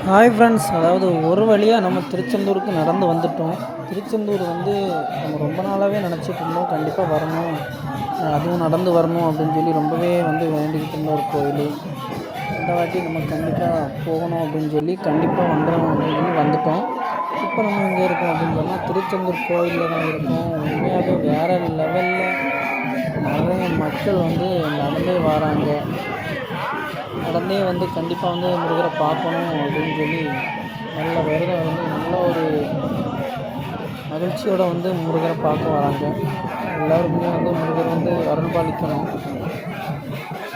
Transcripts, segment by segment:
Hi friends, அதாவது ஒரு வழியாக நம்ம திருச்செந்தூருக்கு நடந்து வந்துட்டோம். திருச்செந்தூர் வந்து நம்ம ரொம்ப நாளாகவே நினச்சிட்டு இருந்தோம், கண்டிப்பாக வரணும், அதுவும் நடந்து வரணும் அப்படின்னு சொல்லி ரொம்பவே வந்து வேண்டிக்கிட்டு இருந்த ஒரு கோயில். இந்த வாட்டி நம்ம கண்டிப்பாக போகணும் அப்படின்னு சொல்லி கண்டிப்பாக வந்துடும் அப்படின்னு சொல்லி வந்துட்டோம். இப்போ நம்ம எங்கே இருக்கோம் அப்படின்னு சொன்னால் திருச்செந்தூர் கோயிலில் தான் இருக்கோம். உண்மையாகவே வேறு லெவலில் நிறைய மக்கள் வந்து நடந்தே வராங்க. நடந்தே வந்து கண்டிப்பாக வந்து முருகரை பார்க்கணும் அப்படின்னு சொல்லி நல்ல விரதம் இருந்து நல்ல ஒரு மகிழ்ச்சியோடு வந்து முருகரை பார்க்க வராங்க. எல்லாருக்குமே வந்து முருகர் வந்து அருள்பாலிக்கணும்.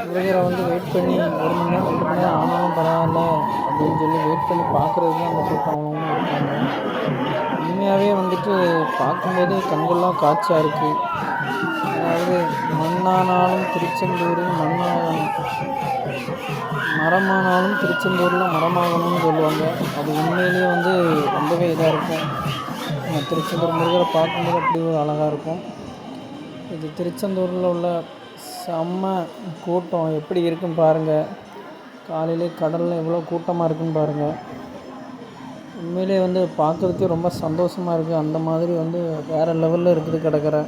முருகரை வந்து வெயிட் பண்ணி 1 மணி நேரம் 2 மணி நேரம் ஆனாலும் பரவாயில்ல அப்படின்னு சொல்லி வெயிட் பண்ணி பார்க்குறதுக்கு தான் அந்த கூட்டம் அவ்வளோவும் இருக்காங்க. உண்மையாகவே வந்துட்டு பார்க்கும்போது கண்கொள்ளா காட்சியாக இருக்குது. அதாவது மண்ணானாலும் திருச்செந்தூர் மண்ணாகணும், மரமானாலும் திருச்செந்தூரில் மரமாகணும்னு சொல்லுவாங்க. அது உண்மையிலேயே வந்து ரொம்பவே இதாக இருக்கும். திருச்செந்தூர் முருகரை பார்க்கும்போது அப்படி ஒரு அழகாக இருக்கும். இது திருச்செந்தூரில் உள்ள செம்ம கூட்டம் எப்படி இருக்குன்னு பாருங்கள். காலையிலே கடலில் எவ்வளோ கூட்டமாக இருக்குன்னு பாருங்கள். உண்மையிலே வந்து பார்க்குறதுக்கே ரொம்ப சந்தோஷமாக இருக்குது. அந்த மாதிரி வந்து வேறு லெவலில் இருக்குது கடற்கரை.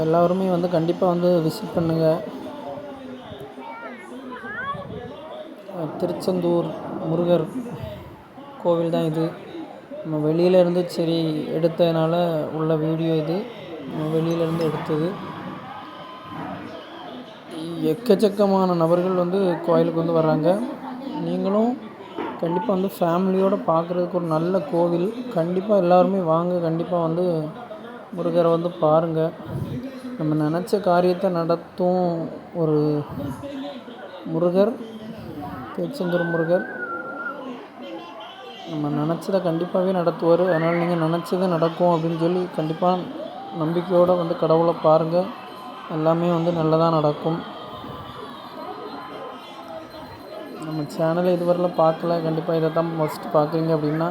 எல்லோருமே வந்து கண்டிப்பாக வந்து விசிட் பண்ணுங்கள். திருச்செந்தூர் முருகர் கோவில் தான் இது. நம்ம வெளியிலேருந்து சரி எடுத்ததுனால உள்ள வீடியோ இது. நம்ம வெளியிலேருந்து எடுத்தது. எக்கச்சக்கமான நபர்கள் வந்து கோயிலுக்கு வந்து வர்றாங்க. நீங்களும் கண்டிப்பாக வந்து ஃபேமிலியோடு பார்க்குறதுக்கு ஒரு நல்ல கோவில். கண்டிப்பாக எல்லோருமே வாங்க. கண்டிப்பாக வந்து முருகரை வந்து பாருங்கள். நம்ம நினச்ச காரியத்தை நடத்தும் ஒரு முருகர், திருச்செந்தூர் முருகர். நம்ம நினச்சதை கண்டிப்பாகவே நடத்துவார். அதனால் நீங்கள் நினச்சது நடக்கும் அப்படின்னு சொல்லி கண்டிப்பாக நம்பிக்கையோடு வந்து கடவுளை பாருங்கள். எல்லாமே வந்து நல்லதாக நடக்கும். நம்ம சேனலை இதுவரையிலும் பார்க்கல, கண்டிப்பாக இதை தான் ஃபஸ்ட்டு பார்க்குறீங்க அப்படின்னா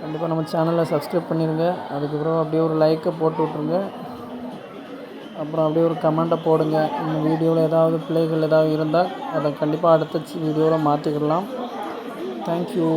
கண்டிப்பாக நம்ம சேனலை சப்ஸ்கிரைப் பண்ணிடுங்க. அதுக்கப்புறம் அப்படியே ஒரு லைக்கை போட்டு விட்ருங்க. அப்புறம் அப்படியே ஒரு கமெண்ட்டை போடுங்க. இந்த வீடியோவில் ஏதாவது பிழைகள் ஏதாவது இருந்தால் அதை கண்டிப்பாக அடுத்த வீடியோவில் மாற்றிக்கிடலாம். தேங்க்யூ.